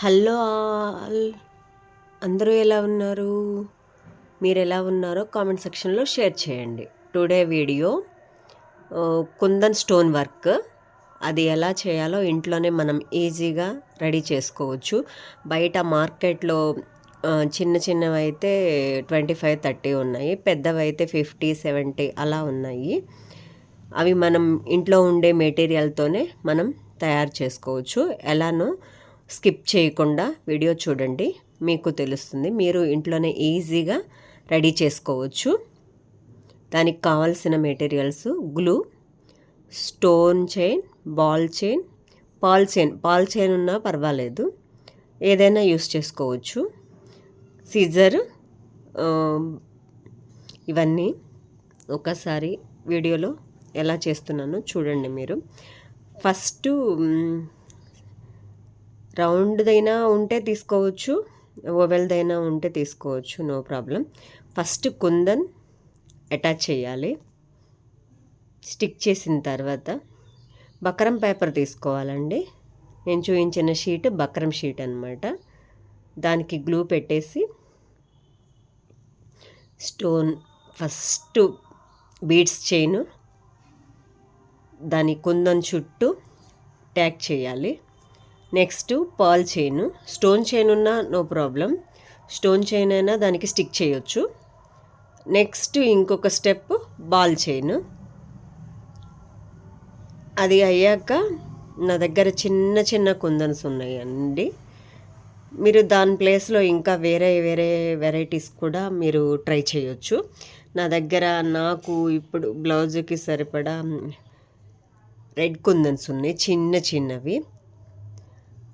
Hello all, అందరూ ఎలా ఉన్నారు? మీరు ఎలా ఉన్నారో కామెంట్ సెక్షన్లో షేర్ చేయండి. Today video kundan stone work, అది ఎలా చేయాలో ఇంట్లోనే మనం ఈజీగా రెడీ చేసుకోవచ్చు. బయట మార్కెట్లో చిన్న చిన్నవి అయితే 25-30 ఉన్నాయి, పెద్దవి అయితే 50-70 అలా ఉన్నాయి. అవి మనం ఇంట్లో ఉండే మెటీరియల్తోనే మనం తయారు చేసుకోవచ్చు. ఎలానో స్కిప్ చేయకుండా వీడియో చూడండి, మీకు తెలుస్తుంది. మీరు ఇంట్లోనే ఈజీగా రెడీ చేసుకోవచ్చు. దానికి కావాల్సిన materials glue, stone chain, ball chain, pearl chain ఉన్నా పర్వాలేదు, ఏదైనా యూస్ చేసుకోవచ్చు. సిజర్, ఇవన్నీ ఒకసారి వీడియోలో ఎలా చేస్తున్నానో చూడండి మీరు. ఫస్ట్ రౌండ్దైనా ఉంటే తీసుకోవచ్చు, ఓవెల్దైనా ఉంటే తీసుకోవచ్చు, no problem. First kundan attach చేయాలి. స్టిక్ చేసిన తర్వాత బక్రం పేపర్ తీసుకోవాలండి. నేను చూపించిన షీట్ బక్రం షీట్ అనమాట. దానికి గ్లూ పెట్టేసి స్టోన్ ఫస్ట్ బీడ్స్ చైన్ దాని కుందన్ చుట్టూ ట్యాగ్ చేయాలి. Next pearl chain, stone chain ఉన్నా నో ప్రాబ్లం, స్టోన్ చైన్ అయినా దానికి స్టిక్ చేయొచ్చు. నెక్స్ట్ ఇంకొక స్టెప్ బాల్ చైన్. అది అయ్యాక నా దగ్గర చిన్న చిన్న కుందన్స్ ఉన్నాయండి. మీరు దాని ప్లేస్లో ఇంకా వేరే వేరే వెరైటీస్ కూడా మీరు ట్రై చేయొచ్చు. నా దగ్గర నాకు ఇప్పుడు బ్లౌజ్కి సరిపడా రెడ్ కుందన్స్ ఉన్నాయి, చిన్న చిన్నవి.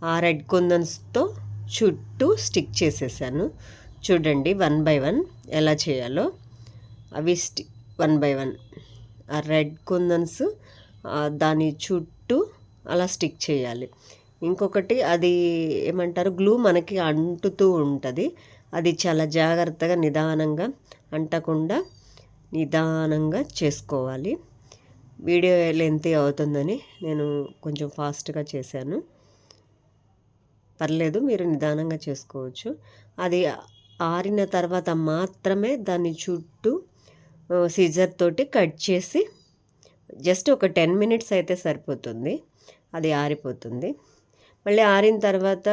ఆ రెడ్ కుందన్స్తో చుట్టూ స్టిక్ చేసేసాను. చూడండి 1 by 1 ఎలా చేయాలో. అవి 1 by 1 ఆ రెడ్ కుందన్స్ దాని చుట్టూ అలా స్టిక్ చేయాలి. ఇంకొకటి అది ఏమంటారు, గ్లూ మనకి అంటుతూ ఉంటుంది. అది చాలా జాగ్రత్తగా నిదానంగా అంటకుండా నిదానంగా చేసుకోవాలి. వీడియో లెంతీ అవుతుందని నేను కొంచెం ఫాస్ట్గా చేశాను, పర్లేదు, మీరు నిదానంగా చేసుకోవచ్చు. అది ఆరిన తర్వాత మాత్రమే దాని చుట్టూ సిజర్ తోటి కట్ చేసి జస్ట్ ఒక 10 minutes అయితే సరిపోతుంది, అది ఆరిపోతుంది. మళ్ళీ ఆరిన తర్వాత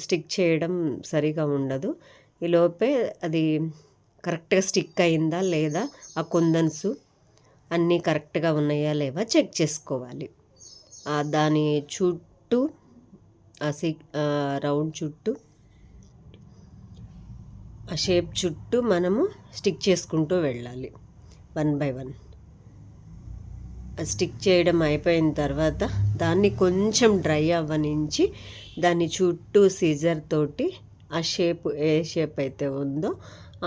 స్టిక్ చేయడం సరిగా ఉండదు. ఈలోపే అది కరెక్ట్గా స్టిక్ అయిందా లేదా, ఆ కుందన్స్ అన్నీ కరెక్ట్గా ఉన్నాయా లేవా చెక్ చేసుకోవాలి. దాని చుట్టూ రౌండ్ చుట్టూ ఆ షేప్ చుట్టూ మనము స్టిక్ చేసుకుంటూ వెళ్ళాలి 1 by 1. స్టిక్ చేయడం అయిపోయిన తర్వాత దాన్ని కొంచెం డ్రై అవ్వనించి దాని చుట్టూ సీజర్ తోటి ఆ షేప్, ఏ షేప్ అయితే ఉందో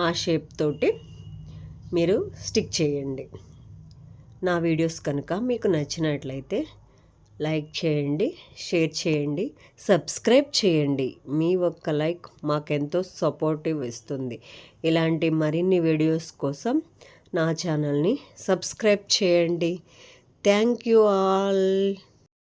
ఆ షేప్ తోటి మీరు స్టిక్ చేయండి. నా వీడియోస్ కనుక మీకు నచ్చినట్లయితే లైక్ చేయండి, షేర్ చేయండి, సబ్స్క్రైబ్ చేయండి. మీ ఒక్క లైక్ మాకెంతో సపోర్టివ్ ఇస్తుంది. ఇలాంటి మరిన్ని వీడియోస్ కోసం నా ఛానల్ని సబ్స్క్రైబ్ చేయండి. Thank you all.